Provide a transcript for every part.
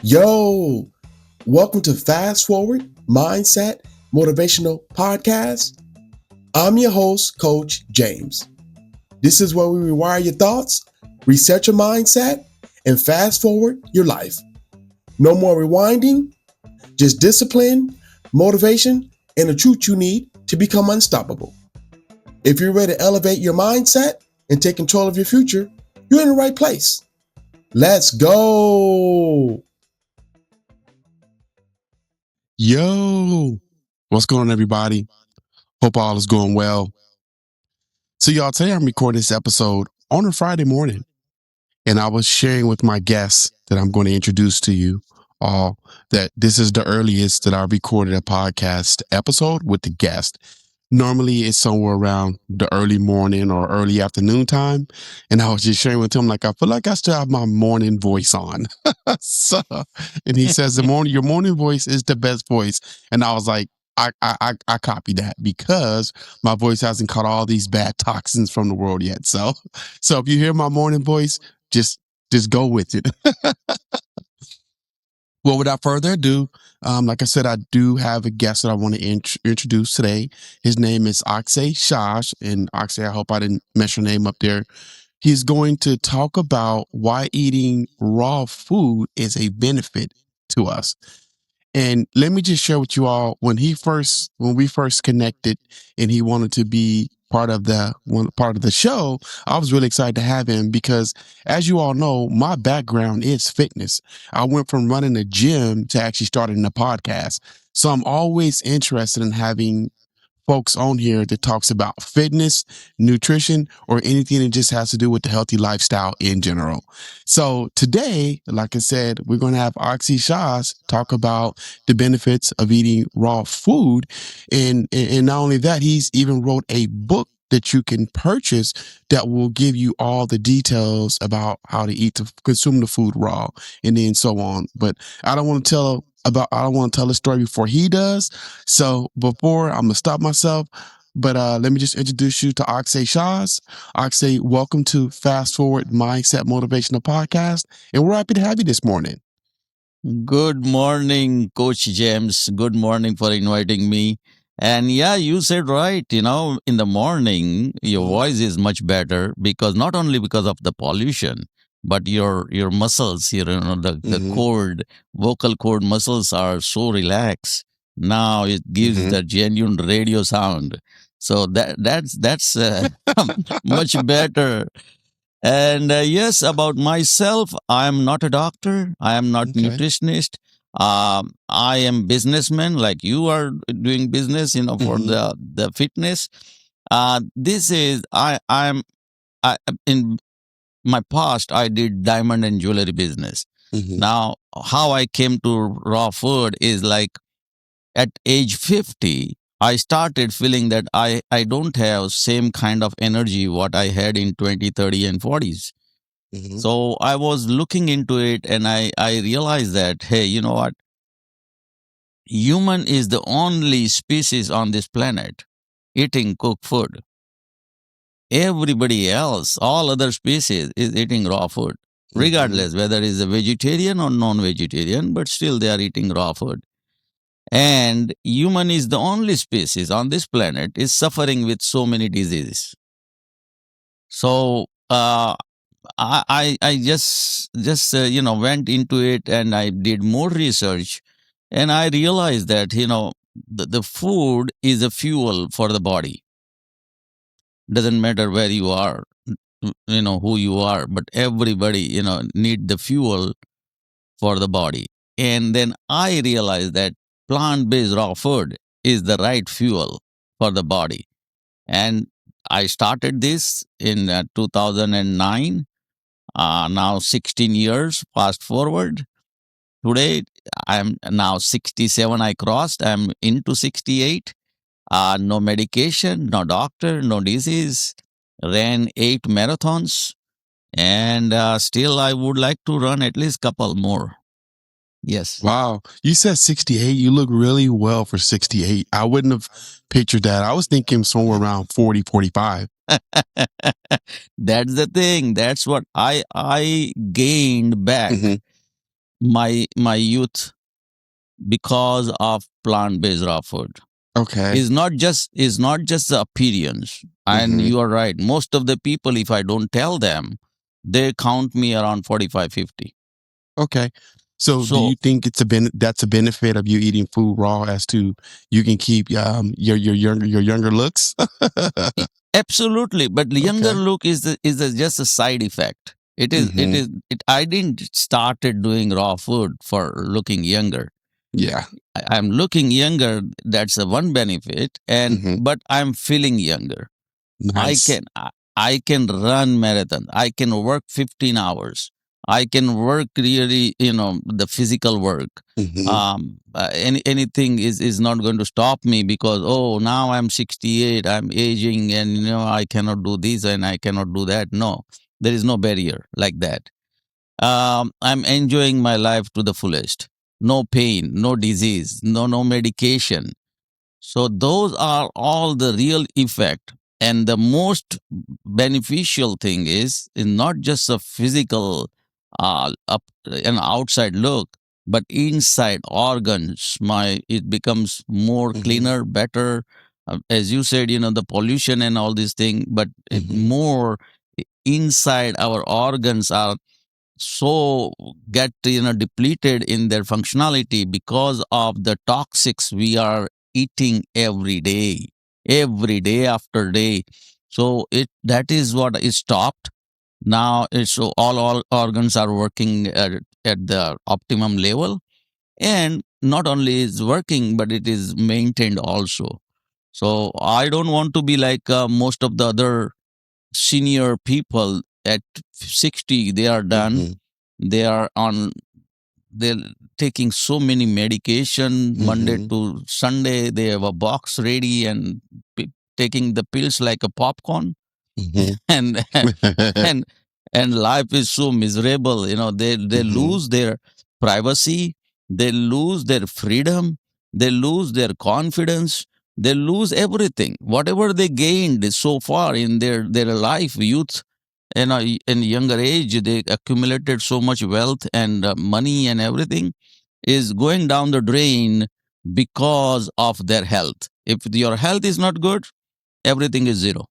Yo, welcome to Fast Forward Mindset Motivational Podcast. I'm your host, Coach James. This is where we rewire your thoughts, reset your mindset, and fast forward your life. No more rewinding, just discipline, motivation, and the truth you need to become unstoppable. If you're ready to elevate your mindset and take control of your future, you're in the right place. Let's go. Yo, what's going on, everybody? Hope all is going well. So, y'all, today I'm recording this episode on a Friday morning, and I was sharing with my guests that I'm going to introduce to you all that this is the earliest that I recorded a podcast episode with the guest. Normally, it's somewhere around the early morning or early afternoon time. And I was just sharing with him, like, I feel like I still have my morning voice on. So, and he says, your morning voice is the best voice. And I was like, I copy that because my voice hasn't caught all these bad toxins from the world yet. So if you hear my morning voice, just just go with it. Well, without further ado, like I said, I do have a guest that I want to introduce today. His name is Axay Shah, and Axay, I hope I didn't mess your name up there. He's going to talk about why eating raw food is a benefit to us. And let me just share with you all when we first connected and he wanted to be part of the show, I was really excited to have him because as you all know, my background is fitness. I went from running a gym to actually starting a podcast. So I'm always interested in having folks on here that talks about fitness, nutrition, or anything that just has to do with the healthy lifestyle in general. So today, like I said, we're going to have Axay Shah talk about the benefits of eating raw food. And not only that, he's even wrote a book that you can purchase that will give you all the details about how to consume the food raw and then so on. But I don't want to tell the story before he does. So before I'm gonna stop myself, but let me just introduce you to Axay Shahs. Axay, welcome to Fast Forward Mindset Motivational Podcast, and we're happy to have you this morning. Good morning, Coach James. Good morning for inviting me. And yeah, you said right. In the morning, your voice is much better because not only because of the pollution, but your muscles, the Mm-hmm. vocal cord muscles are so relaxed. Now it gives Mm-hmm. the genuine radio sound. So that's much better. And yes, about myself, I am not a doctor. I am not Okay. nutritionist. I am businessman, like you are doing business, for Mm-hmm. the fitness. This is I in my past I did diamond and jewelry business. Mm-hmm. Now, how I came to raw food is like at age 50 I started feeling that I don't have same kind of energy what I had in 20, 30, and 40s. Mm-hmm. So I was looking into it and I realized that, hey, you know what? Human is the only species on this planet eating cooked food. Everybody else, all other species, is eating raw food, Mm-hmm. regardless whether it's a vegetarian or non-vegetarian, but still they are eating raw food. And human is the only species on this planet is suffering with so many diseases. So I just went into it and I did more research, and I realized that the food is a fuel for the body. Doesn't matter where you are, who you are, but everybody need the fuel for the body. And then I realized that plant-based raw food is the right fuel for the body. And I started this in 2009. Now 16 years fast forward. Today, I'm now 67. I crossed. I'm into 68. No medication, no doctor, no disease. Ran 8 marathons. And still, I would like to run at least couple more. Yes. Wow. You said 68. You look really well for 68. I wouldn't have pictured that. I was thinking somewhere around 40, 45. That's the thing. That's what I gained back. Mm-hmm. my youth because of plant-based raw food. Okay. Is not just the appearance. And Hmm. you are right. Most of the people, if I don't tell them, they count me around 45, 50. Okay. So do So you think that's a benefit of you eating food raw as to you can keep your younger looks? absolutely, but the younger Okay. look is just a side effect. It is it Hmm. is it I didn't started doing raw food for looking younger. Yeah. I'm looking younger, that's a one benefit, and Hmm. but I'm feeling younger. I Nice. can I I can run marathon. I can work 15 hours. I can work really, the physical work. Hmm. Anything is not going to stop me because now I'm 68. I'm aging, and I cannot do this and I cannot do that. No, there is no barrier like that. I'm enjoying my life to the fullest. No pain, no disease, no medication. So those are all the real effect. And the most beneficial thing is not just a physical an outside look, but inside organs. It becomes more Hmm. cleaner, better. As you said, the pollution and all these things, but Hmm. more inside our organs are so get depleted in their functionality because of the toxics we are eating every day after day. So it that is what is stopped. Now it's so all organs are working at the optimum level, and not only is working but it is maintained also. So I don't want to be like most of the other senior people at 60. They are done. Hmm. They are on they're taking so many medication Monday Hmm. to Sunday. They have a box ready and taking the pills like a popcorn. Hmm. and and and life is so miserable. They Hmm. lose their privacy, they lose their freedom, they lose their confidence, they lose everything whatever they gained so far in their life, youth. In younger age they accumulated so much wealth and money, and everything is going down the drain because of their health. If your health is not good, everything is zero.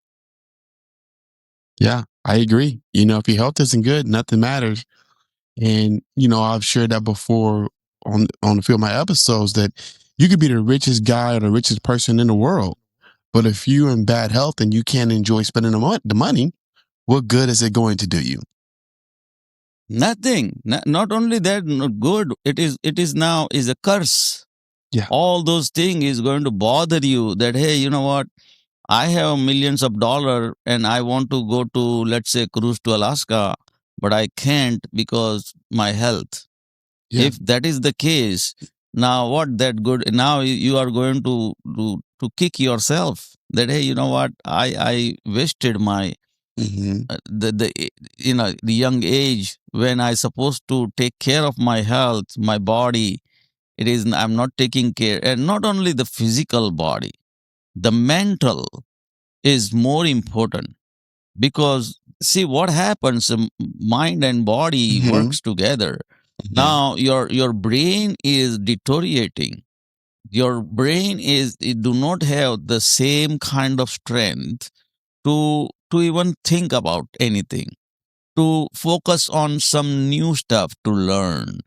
Yeah, I agree. If your health isn't good, nothing matters. And I've shared that before on a few of my episodes that you could be the richest guy or the richest person in the world, but if you're in bad health and you can't enjoy spending the money, what good is it going to do you? Nothing. Not only that, not good. It is now is a curse. Yeah. All those things is going to bother you. That hey, you know what? I have millions of dollar and I want to go to, let's say, cruise to Alaska, but I can't because my health. Yeah. If that is the case, now what that good? Now you are going to kick yourself. That hey, you know what? I wasted my Hmm. the young age when I supposed to take care of my health, my body. I'm not taking care, and not only the physical body, the mental is more important. Because see what happens, mind and body Hmm. works together. Hmm. Now your brain is deteriorating. Your brain is it do not have the same kind of strength to even think about anything, to focus on some new stuff to learn,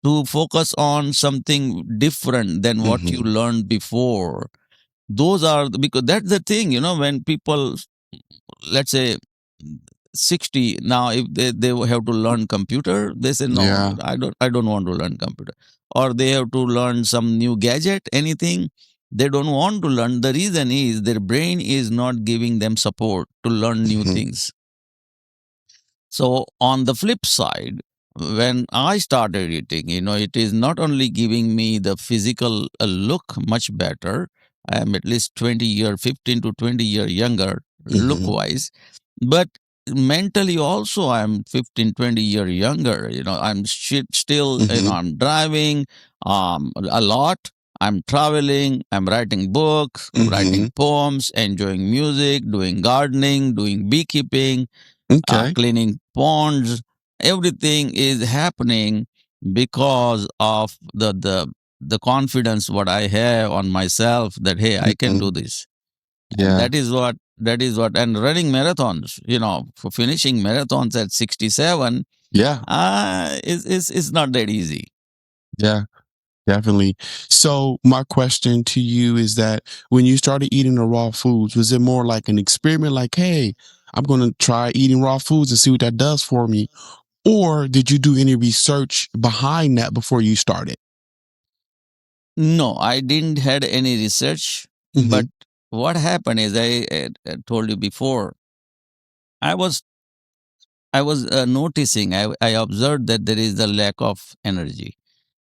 to focus on something different than what you Hmm. learned before. Those are because that's the thing, when people, let's say, 60 now, if they have to learn computer, they say no, Yeah. I don't want to learn computer. Or they have to learn some new gadget, anything, they don't want to learn. The reason is their brain is not giving them support to learn new Hmm. things. So on the flip side, when I started eating, it is not only giving me the physical look much better. I am at least 15 to 20-year younger look Hmm. wise, but mentally also I'm 15, 20-year younger. I'm still, Hmm. I'm driving a lot. I'm traveling, I'm writing books, Hmm. writing poems, enjoying music, doing gardening, doing beekeeping, Okay. cleaning ponds. Everything is happening because of the confidence what I have on myself that hey, I can Mhm. do this. And Yeah. that is what and running marathons, for finishing marathons at 67 Yeah. is not that easy. Yeah. Definitely. So my question to you is that when you started eating the raw foods, was it more like an experiment, like, hey, I'm going to try eating raw foods and see what that does for me? Or did you do any research behind that before you started? No, I didn't had any research, Mm-hmm. but what happened is I told you before, I was I was noticing, I observed that there is a lack of energy.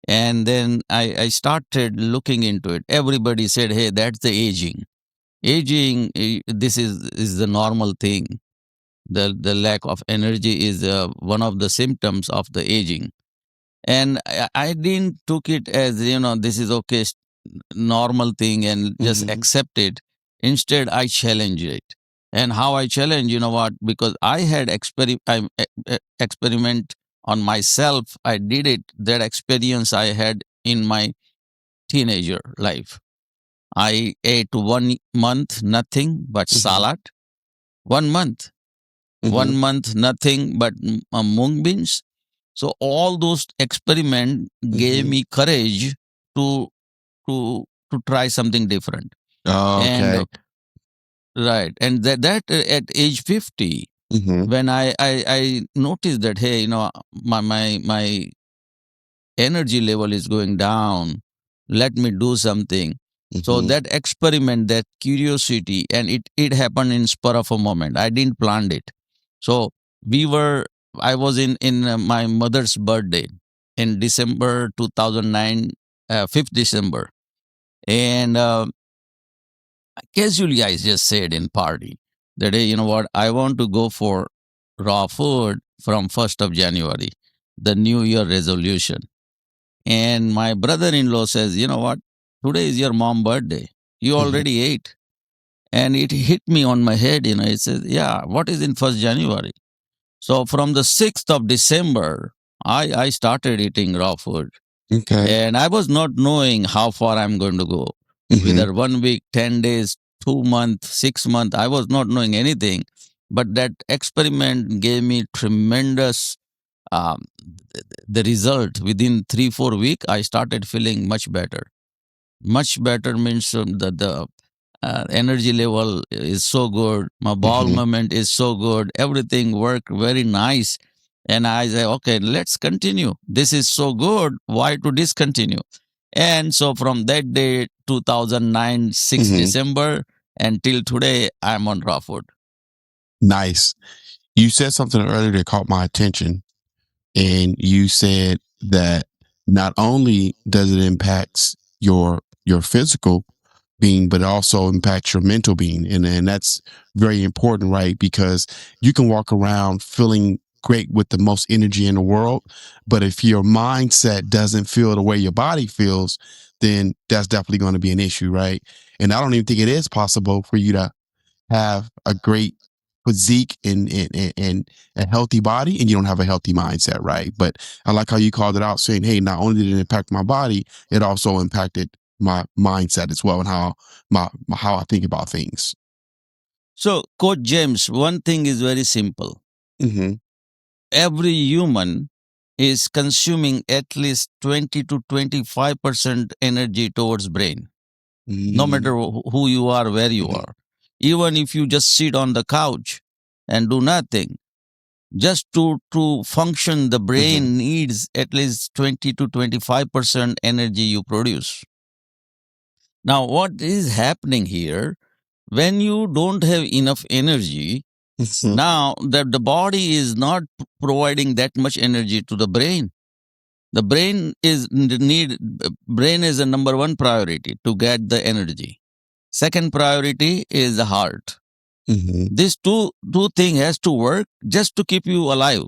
And then I started looking into it. Everybody said, hey, that's the aging. Aging, this is the normal thing. The lack of energy is one of the symptoms of the aging. And I didn't took it as, this is okay, normal thing and just Mm-hmm. accept it. Instead, I challenge it. And how I challenge, you know what? Because I had experiment on myself. I did it. That experience I had in my teenager life. I ate 1 month nothing but Mm-hmm. salad. 1 month, Mm-hmm. 1 month nothing but mung beans. So all those experiment gave Mm-hmm. me courage to to try something different. And Okay. right, and at age 50, Mm-hmm. when I noticed that hey, my energy level is going down, let me do something. So Mm-hmm. that experiment, that curiosity, and it happened in spur of a moment. I didn't plan it. So we were I was in my mother's birthday in December 2009, 5th December. And casually I just said in party that hey, you know what, I want to go for raw food from 1st of January, the new year resolution. And my brother-in-law says, you know what, today is your mom birthday, you Mm-hmm. already ate. And it hit me on my head, it says, yeah, what is in 1st January? So from the 6th of December, I started eating raw food. Okay. And I was not knowing how far I'm going to go. Mm-hmm. Whether 1 week, 10 days, 2 months, 6 months, I was not knowing anything. But that experiment gave me tremendous the result. Within 3 4 weeks, I started feeling much better. Much better means the energy level is so good. My bowel Mm-hmm. movement is so good. Everything worked very nice. And I say, okay, let's continue. This is so good. Why to discontinue? And so from that day, 2009, 6 Mm-hmm. December, until today, I'm on raw food. Nice. You said something earlier that caught my attention. And you said that not only does it impact your physical being, but it also impacts your mental being. And that's very important, right? Because you can walk around feeling great with the most energy in the world, but if your mindset doesn't feel the way your body feels, then that's definitely going to be an issue, right? And I don't even think it is possible for you to have a great physique and a healthy body and you don't have a healthy mindset, right? But I like how you called it out, saying, hey, not only did it impact my body, it also impacted my mindset as well, and how I think about things. So, Coach James, one thing is very simple. Mm-hmm. Every human is consuming at least 20 to 25% energy towards brain, no matter Mm-hmm. who you are, where you Mm-hmm. are. Even if you just sit on the couch and do nothing, just to function, the Mm-hmm. brain needs at least 20 to 25% energy you produce. Now, what is happening here? When you don't have enough energy, Mm-hmm. now that the body is not providing that much energy to the brain. The brain is a number one priority to get the energy. Second priority is the heart. Mm-hmm. These two thing has to work just to keep you alive.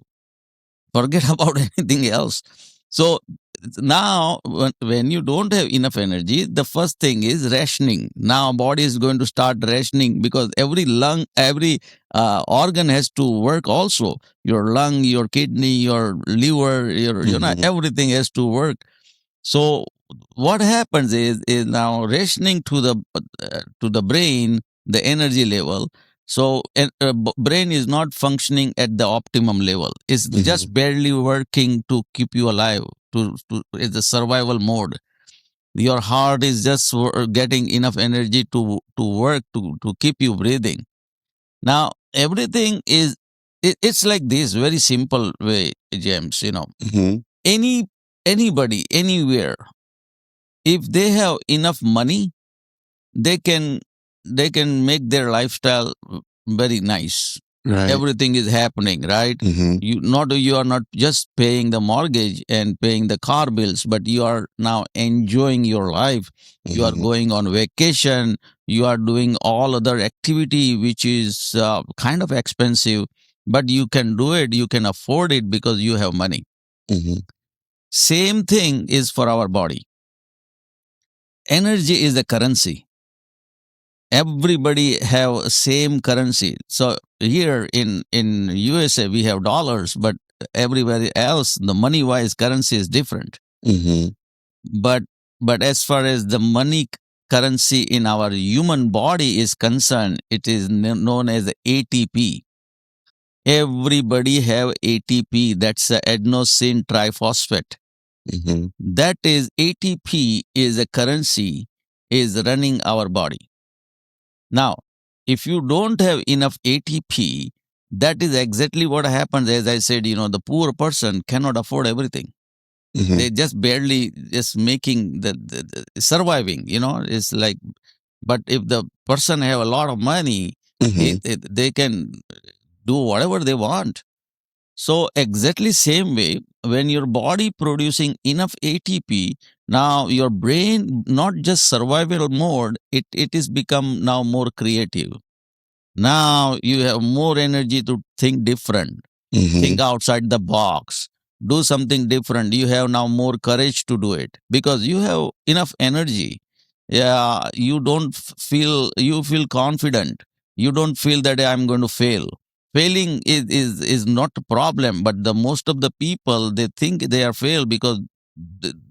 Forget about anything else. So now when you don't have enough energy, the first thing is rationing. Now body is going to start rationing because every lung, every organ has to work also. Your lung, your kidney, your liver, your Mhm. everything has to work. So what happens is now rationing to the brain the energy level. So brain is not functioning at the optimum level. It's Mhm. just barely working to keep you alive. It's a survival mode. Your heart is just getting enough energy to work to keep you breathing. Now everything is it's like this very simple way, James. Mhm. Any anybody anywhere, if they have enough money, they can they can make their lifestyle very nice. Right. Everything is happening, right? Mhm. You are not just paying the mortgage and paying the car bills, but you are now enjoying your life. You are Mhm. going on vacation. You are doing all other activity which is kind of expensive, but you can do it, you can afford it because you have money. Mhm. Same thing is for our body. Energy is the currency. Everybody have same currency. So here in USA we have dollars, but everywhere else the money wise currency is different. Mhm. But as far as the money currency in our human body is concerned, it is known as ATP. Everybody have ATP. That's the adenosine triphosphate. Mhm. That is ATP is a currency is running our body. Now, if you don't have enough ATP, that is exactly what happens. As I said, the poor person cannot afford everything. Mhm. They just barely just making the surviving. It's like. But if the person have a lot of money, Mhm. they can do whatever they want. So exactly same way, when your body producing enough ATP, now your brain not just survival mode, it is become now more creative. Now you have more energy to think different, think Mhm. outside the box, do something different. You have now more courage to do it because you have enough energy. Yeah, you don't feel, you feel confident. You don't feel that I'm going to fail. Failing is not a problem, but the most of the people they think they are fail because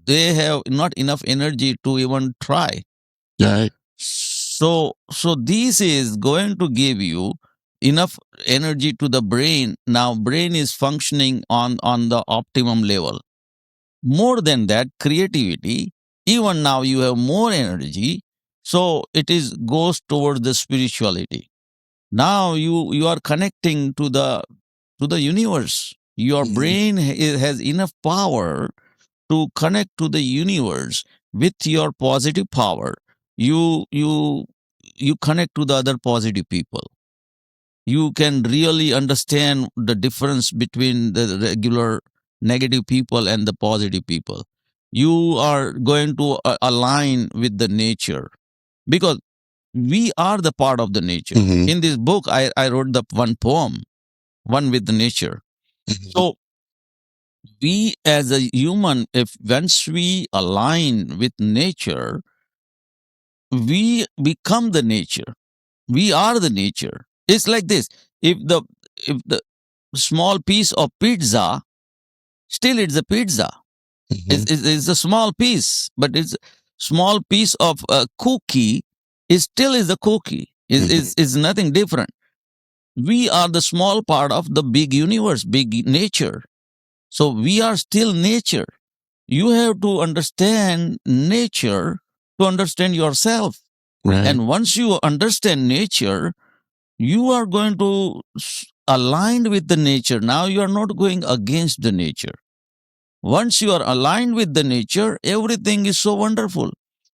they have not enough energy to even try. Right. So this is going to give you enough energy to the brain. Now brain is functioning on the optimum level. More than that, creativity, even now you have more energy, so it is goes towards the spirituality. Now you are connecting to the universe. Your Mhm. brain has enough power to connect to the universe with your positive power. You you you connect to the other positive people. You can really understand the difference between the regular negative people and the positive people. You are going to align with the nature because we are the part of the nature. Mhm. In this book I wrote the one poem, one with the nature. Mhm. So we as a human, if once we align with nature, we become the nature. We are the nature. It's like this. If the small piece of pizza, still it's a pizza. Mhm. It's a small piece, but it's small piece of a cookie. It still is a cookie. Mhm. Is nothing different. We are the small part of the big universe, big nature. So we are still nature. You have to understand nature to understand yourself. Right. And once you understand nature, you are going to align with the nature. Now you are not going against the nature. Once you are aligned with the nature, everything is so wonderful.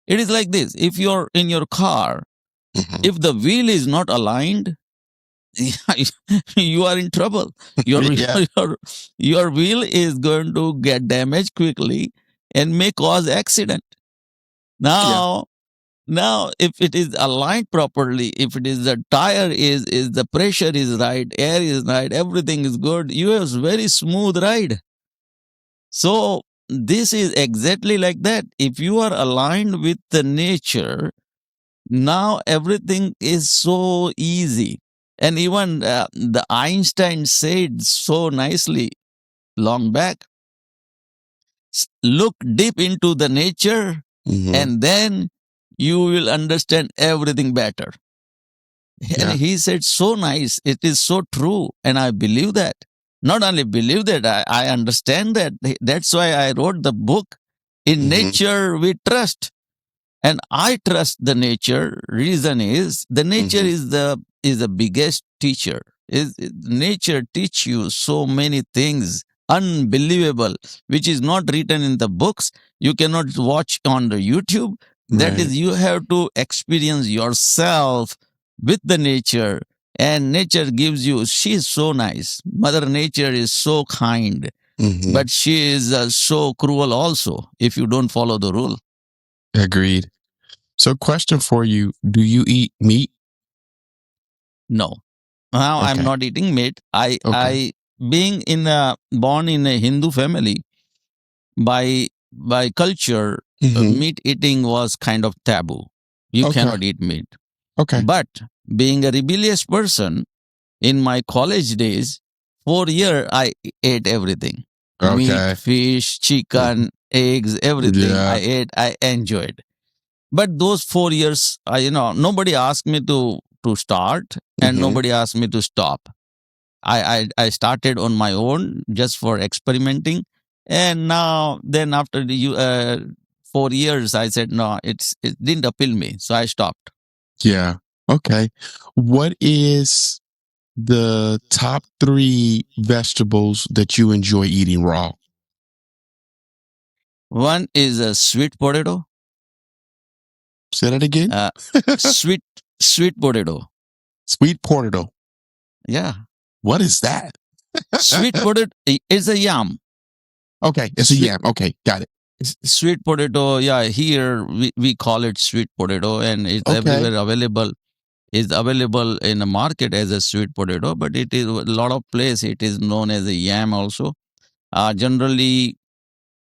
It is like this. If you're in your car, Mhm. if the wheel is not aligned, you are in trouble. Your, Yeah. your, your wheel is going to get damaged quickly and may cause accident. Yeah. Now, if it is aligned properly, if it is the tire is the pressure is right, air is right, everything is good, you have very smooth ride. So this is exactly like that. If you are aligned with the nature, now everything is so easy. And even the Einstein said so nicely long back, look deep into the nature, Mm-hmm. and then you will understand everything better. And Yeah. he said, so nice. It is so true. And I believe that. Not only believe that, I understand that. That's why I wrote the book. In Mm-hmm. nature, we trust. And I trust the nature. Reason is the nature Mm-hmm. is the biggest teacher. Nature teach you so many things unbelievable, which is not written in the books. You cannot watch on the YouTube. That Right. is, you have to experience yourself with the nature. And nature gives you. She is so nice. Mother Nature is so kind, Mm-hmm. but she is so cruel also if you don't follow the rule. Agreed. So, question for you: do you eat meat? No. Now I'm Okay. not eating meat. Okay. I being born in a Hindu family, by culture, Mm-hmm. meat eating was kind of taboo. You Okay. cannot eat meat. Okay. But being a rebellious person in my college days, 4 year I ate everything. Meat, Okay. fish, chicken, eggs, everything. I Yeah. ate, I enjoyed. But those 4 years, nobody asked me to start and Mm-hmm. nobody asked me to stop. I started on my own just for experimenting, and now then after 4 years, I said no, it didn't appeal me, so I stopped. Yeah. Okay. What is the top 3 vegetables that you enjoy eating raw? One is a sweet potato, Say that again. uh, sweet sweet potato. Sweet potato. Yeah, What is that? sweet potato is a yam. Okay, it's a Sweet yam. Okay, got it. sweet potato. Yeah, here we call it sweet potato, and it's Okay. everywhere available. Is available in the market as a sweet potato, but it is a lot of place. It is known as a yam also. Generally,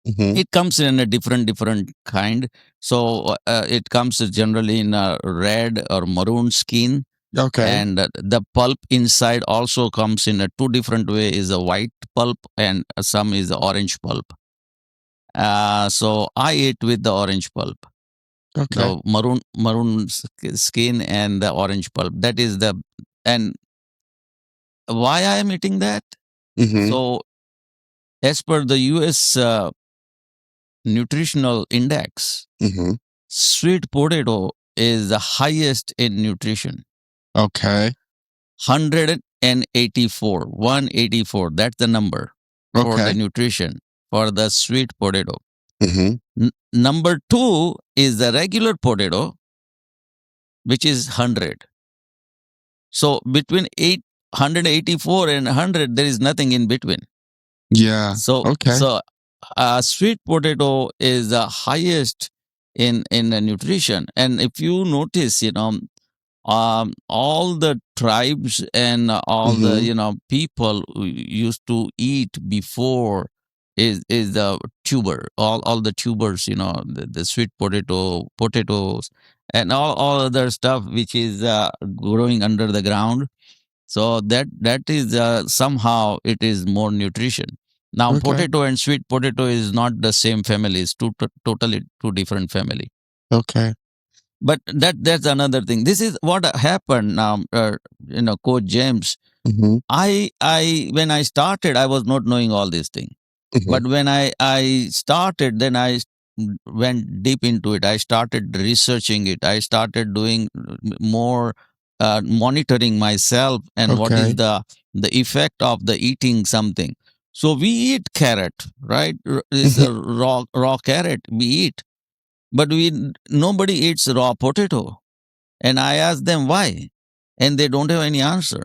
Mm-hmm. it comes in a different kind. So it comes generally in a red or maroon skin, Okay. and the pulp inside also comes in a two different way. Is a white pulp and some is orange pulp. So I ate with the orange pulp, Okay. the maroon skin and the orange pulp. That is the and why I am eating that. Mm-hmm. So as per the US nutritional index, Mm-hmm. sweet potato is the highest in nutrition. Okay. 184, 184. That's the number for the Okay. nutrition for the sweet potato. Mm-hmm. Number two is the regular potato, which is 100. So between 184 and 100, there is nothing in between. Yeah. So Okay. so sweet potato is the highest in the nutrition. And if you notice, all the tribes and all the Mm-hmm. people who used to eat before is the tuber, all the tubers, the sweet potatoes, and all other stuff which is growing under the ground. So that is somehow it is more nutrition. Now Okay. potato and sweet potato is not the same family. It's totally two different family. Okay. But that's another thing. This is what happened now. Coach James. Mm-hmm. I when I started, I was not knowing all these things. Mm-hmm. But when I started, then went deep into it. I started researching it. I started doing more monitoring myself and what is Okay. the effect of the eating something. So we eat carrot, right? This Mm-hmm. raw carrot we eat, but we nobody eats raw potato. And I asked them why, and they don't have any answer.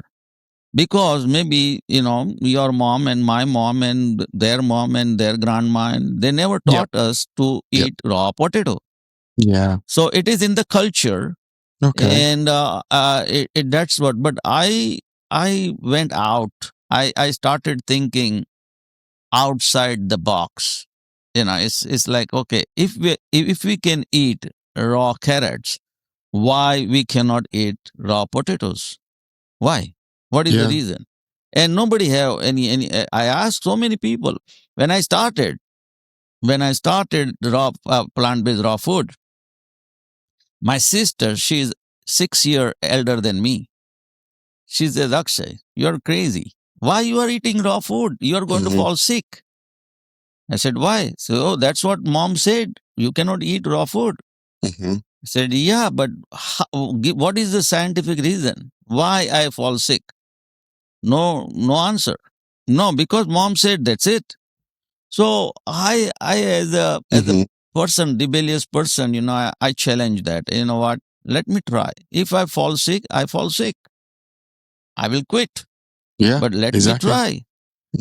Because maybe your mom and my mom and their grandma, and they never Yep. taught us to Yep. eat raw potato. Yeah. So it is in the culture, Okay. and that's what. But I went out. I started thinking outside the box. It's like, okay, if we can eat raw carrots, why we cannot eat raw potatoes? Why? What is the Yeah. reason? And nobody have any. I asked so many people when I started. When I started raw plant-based raw food, my sister, she's 6 year elder than me. She says, Akshay, you're crazy. Why you are eating raw food? You are going to Hmm. fall sick. I said, why? So, oh, that's what mom said. You cannot eat raw food. Hmm. I said, yeah, but what is the scientific reason? Why I fall sick? No, no answer. No, because mom said that's it. So I as a Hmm. person, rebellious person, I challenge that. You know what? Let me try. If I fall sick, I fall sick. I will quit. Yeah. But let me Exactly. try.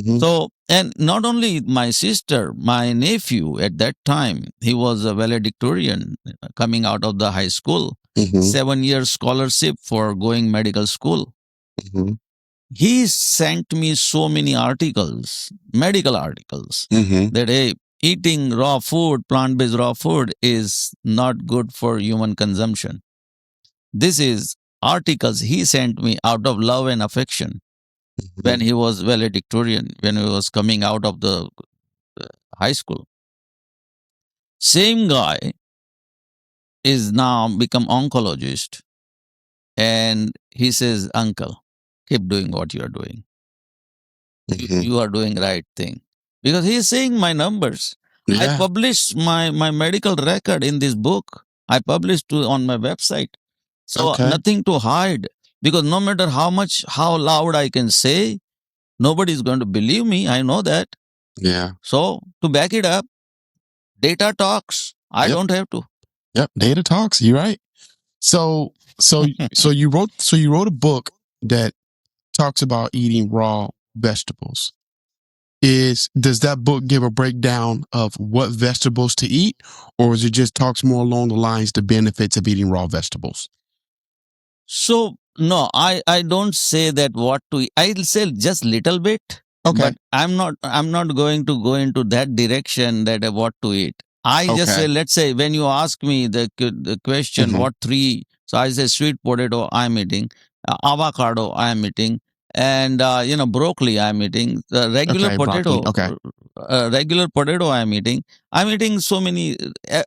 Hmm. So, and not only my sister, my nephew at that time, he was a valedictorian coming out of the high school, Hmm. 7 year scholarship for going medical school. Hmm. He sent me so many articles, medical articles, Hmm. that hey, eating raw food, plant based raw food is not good for human consumption. This is articles he sent me out of love and affection when he was valedictorian, when he was coming out of the high school. Same guy is now become oncologist, and he says, Uncle, keep doing what you are doing. Hmm. You are doing right thing. Because he is saying my numbers. I Yeah. published my medical record in this book. I published on my website. So Okay. nothing to hide. Because no matter how loud I can say, nobody is going to believe me. I know that. Yeah. So to back it up, data talks. I Yep. don't have to. Yep. Data talks. You're right. So so you wrote a book that talks about eating raw vegetables. Does that book give a breakdown of what vegetables to eat, or is it just talks more along the lines the benefits of eating raw vegetables? So no, I don't say that what to. I'll say just little bit, Okay. but I'm not going to go into that direction that what to eat. I just say, Okay. let's say when you ask me the question Hmm. what three, so I say sweet potato I'm eating, avocado I'm eating, and broccoli I'm eating, Okay. Broccoli. Okay. regular potato I'm eating. I'm eating so many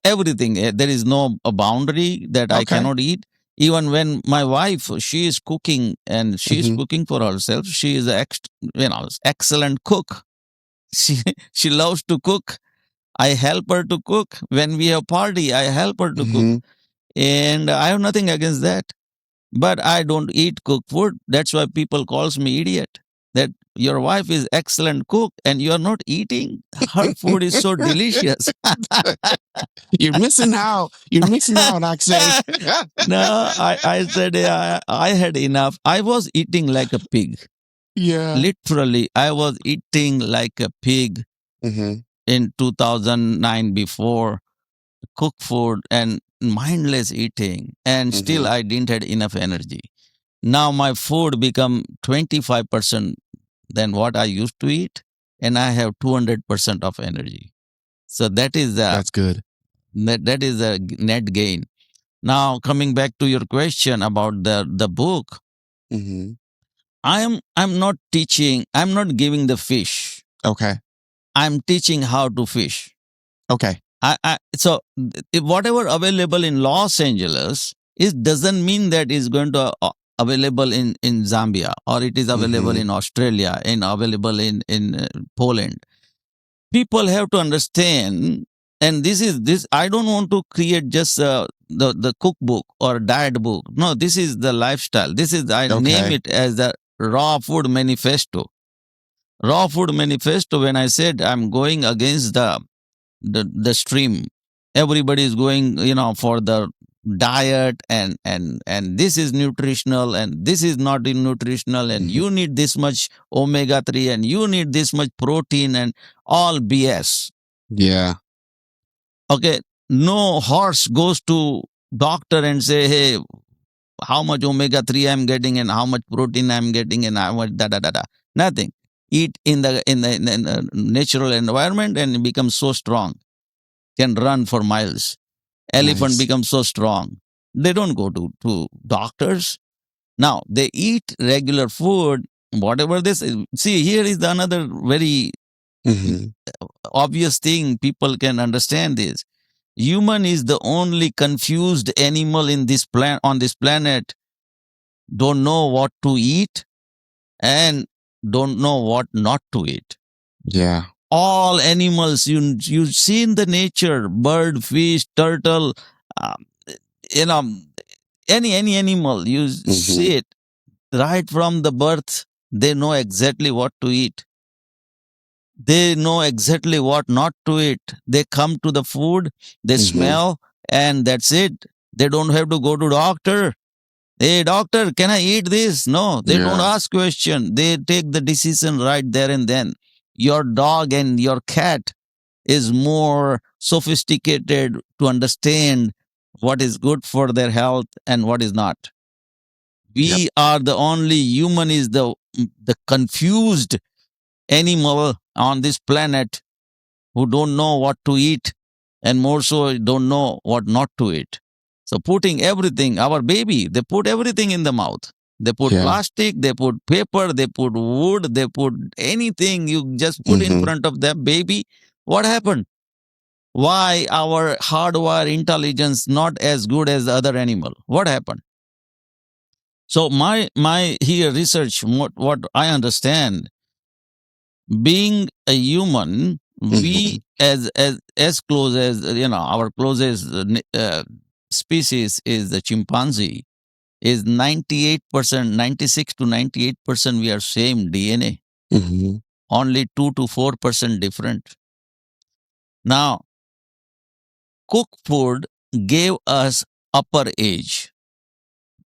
everything. There is no boundary that I Okay. cannot eat. Even when my wife, she is cooking and she is Hmm. cooking for herself, she is excellent cook. She she loves to cook. I help her to cook. When we have party, I help her to cook, Hmm. and I have nothing against that. But I don't eat cooked food. That's why people calls me idiot. That your wife is excellent cook and you are not eating. Her food is so delicious. You're missing out. You're missing out, Axay. No, I said yeah, I had enough. I was eating like a pig. Yeah. Literally, I was eating like a pig Hmm. in 2009 before cooked food and mindless eating. And still, Hmm. I didn't had enough energy. Now my food become 25% than what I used to eat, and I have 200% of energy. So That's good. that is a net gain. Now coming back to your question about the book, Hmm. I'm not teaching, I'm not giving the fish. Okay. I'm teaching how to fish. Okay. So whatever available in Los Angeles, it doesn't mean that is going to available in Zambia, or it is available Hmm. in Australia and available in Poland. People have to understand, and this. I don't want to create just the cookbook or diet book. No, this is the lifestyle. This is, I name Okay. it as the raw food manifesto. Raw food manifesto. When I said I'm going against the stream, everybody is going for the diet, and this is nutritional and this is not nutritional, and Hmm. you need this much omega 3 and you need this much protein, and all BS. Yeah. Okay, no horse goes to doctor and say, hey, how much omega 3 I'm getting and how much protein I'm getting and how much da da da da. Nothing. eat in the natural environment and become so strong, can run for miles. Elephant Nice. becomes so strong. They don't go to doctors. Now they eat regular food, whatever this is. See, here is another very Mm-hmm. obvious thing people can understand this. Human is the only confused animal in this on this planet. Don't know what to eat and don't know what not to eat. Yeah. All animals you see in the nature, bird, fish, turtle, um, you know, any animal you Mm-hmm. see it right from the birth. They know exactly what to eat. They know exactly what not to eat. They come to the food, they Mm-hmm. smell, and that's it. They don't have to go to doctor. Hey doctor, can I eat this? No, they don't Yeah. ask question. They take the decision right there and then. Your dog and your cat is more sophisticated to understand what is good for their health and what is not. Yep. We are the only human is the confused animal on this planet who don't know what to eat and more so don't know what not to eat. So putting everything, our baby, they put everything in the mouth. They put Yeah. plastic, they put paper, they put wood, they put anything you just put in Mm-hmm. front of that baby. What happened? Why our hardware intelligence not as good as the other animal? What happened? So my here research, what I understand, being a human, Mm-hmm. we as close as our closest species is the chimpanzee, is 98%, 96 to 98% we are same DNA, Mm-hmm. only 2 to 4% different. Now cook food gave us upper age.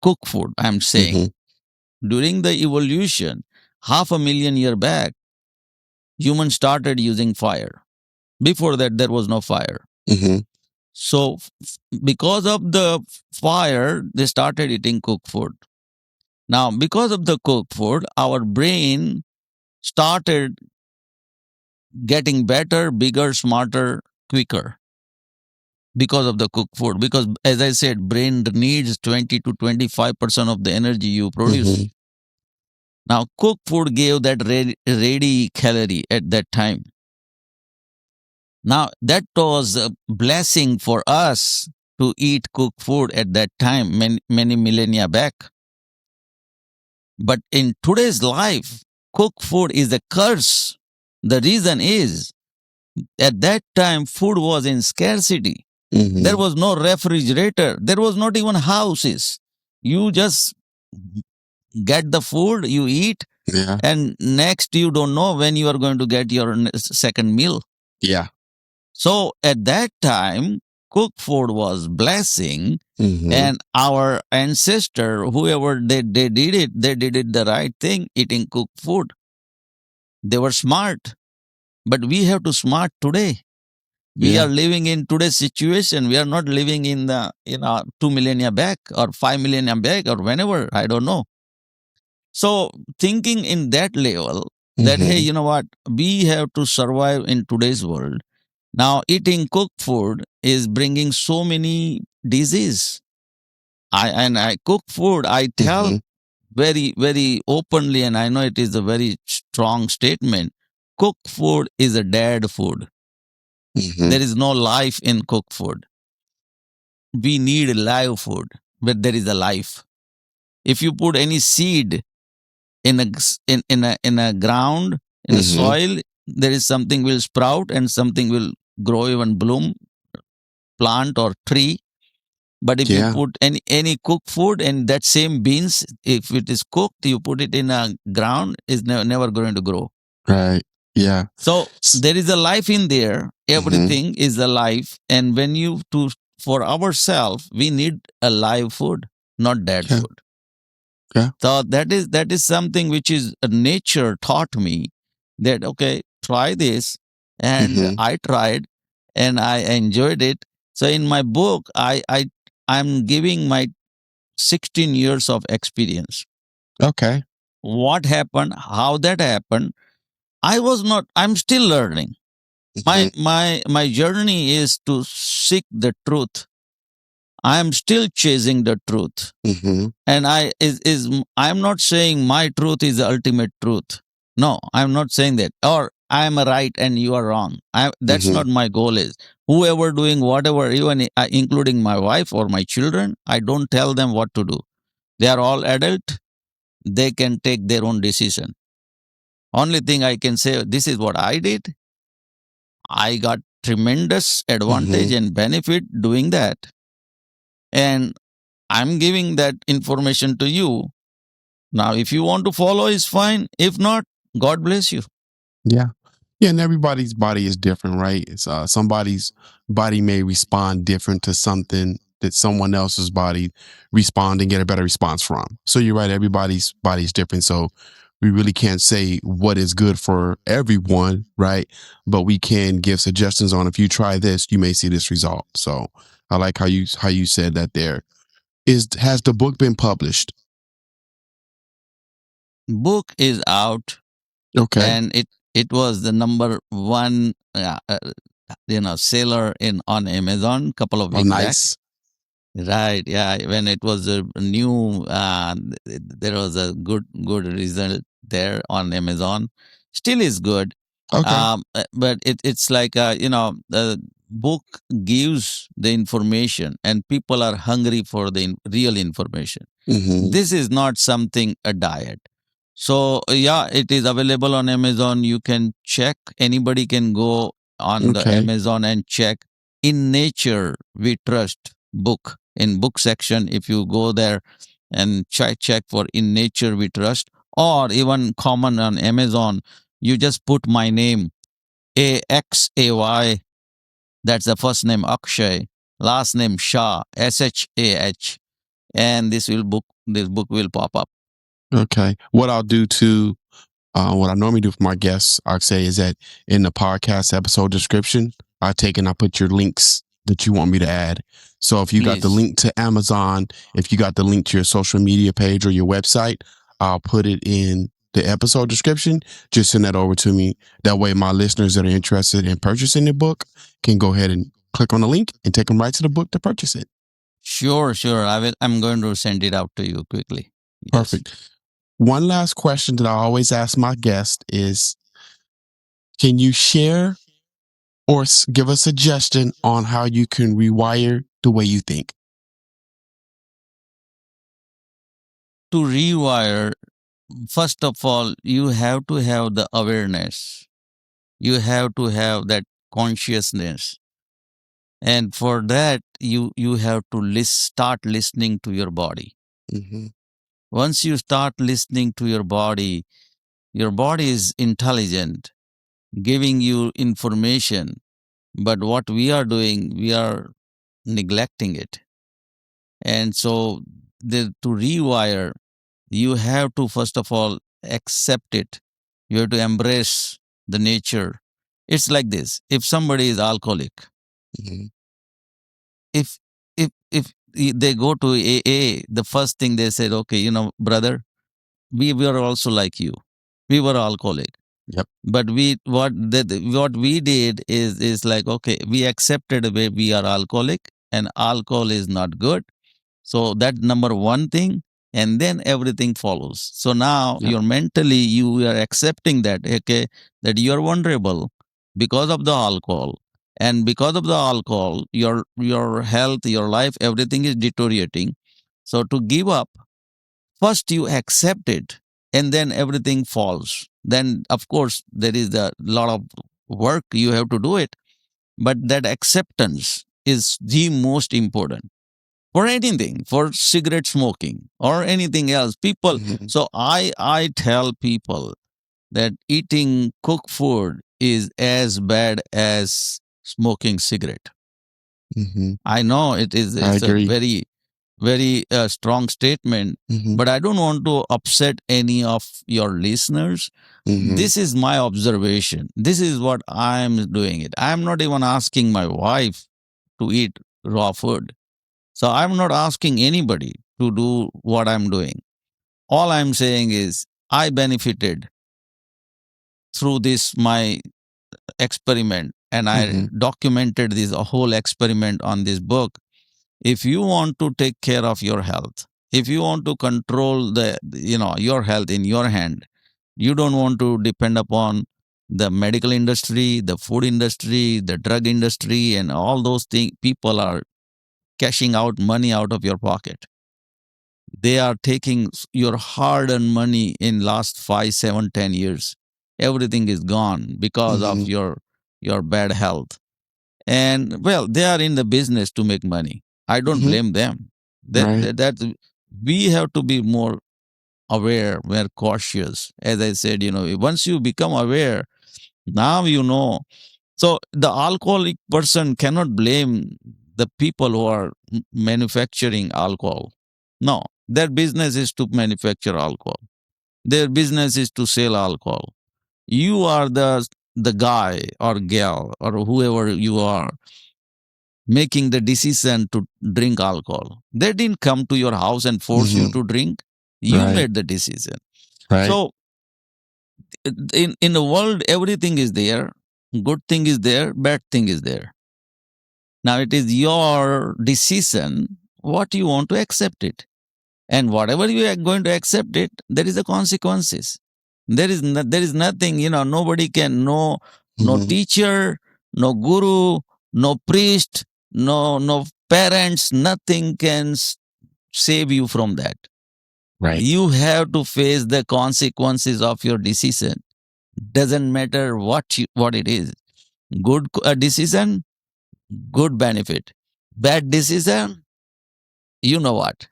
Cook food, I'm saying, Mm-hmm. during the evolution, half a million year back, humans started using fire. Before that, there was no fire. Mm-hmm. So, because of the fire, they started eating cooked food. Now, because of the cooked food, our brain started getting better, bigger, smarter, quicker because of the cooked food. Because, as I said, brain needs 20 to 25% of the energy you Mm-hmm. produce. Now, cooked food gave that ready calorie at that time. Now, that was a blessing for us to eat cooked food at that time, many millennia back. But in today's life, cooked food is a curse. The reason is, at that time, food was in scarcity. There Mm-hmm. was no refrigerator. There was not even houses. You just get the food, you eat, Yeah. and next you don't know when you are going to get your second meal. Yeah. So at that time, cooked food was blessing, Mm-hmm. and our ancestor, whoever they did it the right thing, eating cooked food. They were smart, but we have to smart today. We are Yeah. living in today's situation. We are not living in the 2 millennia back or 5 millennia back or whenever. I don't know. So thinking in that level that hey, Mm-hmm. you know what, we have to survive in today's world. Now eating cooked food is bringing so many disease. I cook food. I tell Mm-hmm. very very openly, and I know it is a very strong statement. Cooked food is a dead food. Mm-hmm. There is no life in cooked food. We need live food where there is a life. If you put any seed in a ground, in a Mm-hmm. soil, there is something will sprout and something will grow, even bloom, plant or tree. But if you Yeah. put any cooked food and that same beans, if it is cooked, you put it in a ground, is never going to grow. Right. Yeah. So there is a life in there. Mm-hmm. Everything is alive, and when you to for ourselves, we need a live food, not dead Yeah. food. Yeah. So that is something which is nature taught me that okay, try this, and Mm-hmm. I tried, and I enjoyed it. So in my book, I'm giving my 16 years of experience. Okay. What happened? How that happened? I was not, I'm still learning. Mhm, My journey is to seek the truth. I am still chasing the truth. mhm, And I'm not saying my truth is the ultimate truth. No, I'm not saying that. Or I am right and you are wrong. That's mhm. not my goal is. Whoever doing whatever, even including my wife or my children, I don't tell them what to do. They are all adult. They can take their own decision. Only thing I can say, this is what I did. I got tremendous advantage Mhm. and benefit doing that. And I'm giving that information to you. Now, if you want to follow, is fine. If not, God bless you. Yeah. Yeah, and everybody's body is different, right? It's somebody's body may respond different to something that someone else's body respond and get a better response from. So you're right, everybody's body is different. So we really can't say what is good for everyone, right? But we can give suggestions on if you try this, you may see this result. So I like how you said that there. Has the book been published? Book is out, Okay. and it was the number one, seller in on Amazon couple of Oh, weeks back. nice. Right, yeah. When it was a new, there was a good result there on Amazon. Still is good, Okay. but it's like the book gives the information, and people are hungry for the real information. Hmm. This is not something a diet. So yeah, it is available on Amazon. You can check. Anybody can go on the Okay. Amazon and check. In Nature We Trust book, in book section, if you go there and check for In Nature We Trust, or even common on Amazon, you just put my name, Axay. That's the first name Akshay, last name Shah, Shah, and this book will pop up. Okay. What I'll do too, what I normally do for my guests, I'll say is that in the podcast episode description, I take and I put your links that you want me to add. So if you got the Please. link to Amazon, if you got the link to your social media page or your website, I'll put it in the episode description. Just send that over to me. That way, my listeners that are interested in purchasing the book can go ahead and click on the link and take them right to the book to purchase it. Sure, sure. I'm going to send it out to you quickly. Yes. Perfect. One last question that I always ask my guest is, can you share or give a suggestion on how you can rewire the way you think? To rewire, first of all, you have to have the awareness. You have to have that consciousness. And for that, you have to start listening to your body. Hmm. Once you start listening to your body is intelligent, giving you information. But what we are doing, we are neglecting it. And so to rewire, you have to first of all accept it. You have to embrace the nature. It's like this. If somebody is alcoholic, Hmm. if they go to AA, the first thing they said, okay, brother, we were also like you. We were alcoholic. Yep. But what we did is like, okay, we accepted where we are alcoholic and alcohol is not good. So that number one thing, and then everything follows. So now Yep. you're mentally you are accepting that, okay, that you're vulnerable because of the alcohol. And because of the alcohol, your health, your life, everything is deteriorating. So to give up, first you accept it, and then everything falls. Then of course there is a lot of work you have to do it, but that acceptance is the most important for anything, for cigarette smoking or anything else. People, Hmm. so I tell people that eating cooked food is as bad as smoking cigarette. Hmm. I know I it's a agree. very strong statement, Hmm. but I don't want to upset any of your listeners. Hmm. This is my observation. This is what I'm doing it. I'm not even asking my wife to eat raw food. So I'm not asking anybody to do what I'm doing. All I'm saying is I benefited through this my experiment, and I Mhm. documented this whole experiment on this book. If you want to take care of your health, if you want to control your health in your hand, you don't want to depend upon the medical industry, the food industry, the drug industry, and all those things. People are cashing out money out of your pocket. They are taking your hard-earned money in last 5, 7, 10 years. Everything is gone because of Mhm. your bad health. And well, they are in the business to make money. I don't Mhm. blame them. Right. That we have to be more aware, we're cautious. As I said, once you become aware, now you know. So the alcoholic person cannot blame the people who are manufacturing alcohol. No, their business is to manufacture alcohol. Their business is to sell alcohol. You are the guy or gal or whoever you are making the decision to drink alcohol. They didn't come to your house and force you Mhm. to drink. You Right. made the decision. Right. So in the world, everything is there. Good thing is there, bad thing is there. Now it is your decision what you want to accept it. And whatever you are going to accept it, there is a consequences. There is nothing, nobody can, no Mhm. teacher, no guru, no priest, no parents, nothing can save you from that. Right. You have to face the consequences of your decision. Doesn't matter what it is. Good decision, good benefit. Bad decision, you know what.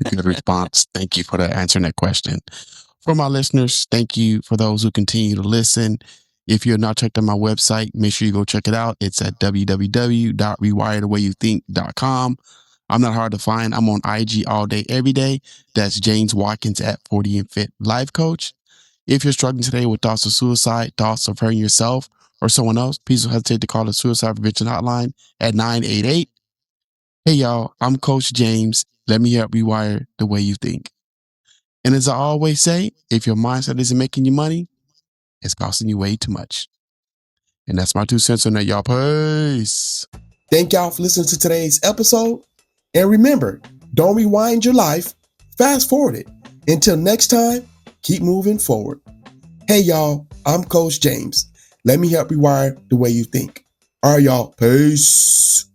Good response. Thank you for that answering that question. For my listeners, thank you for those who continue to listen. If you're not checked out my website, make sure you go check it out. It's at www.rewirethewayouthink.com. I'm not hard to find. I'm on IG all day, every day. That's James Watkins at 40 and Fit Life Coach. If you're struggling today with thoughts of suicide, thoughts of hurting yourself or someone else, please don't hesitate to call the Suicide Prevention Hotline at 988. Hey, y'all, I'm Coach James. Let me help rewire the way you think. And as I always say, if your mindset isn't making you money, it's costing you way too much. And that's my 2 cents on that, y'all. Peace. Thank y'all for listening to today's episode. And remember, don't rewind your life, fast forward it. Until next time, keep moving forward. Hey, y'all, I'm Coach James. Let me help rewire the way you think. All right, y'all. Peace.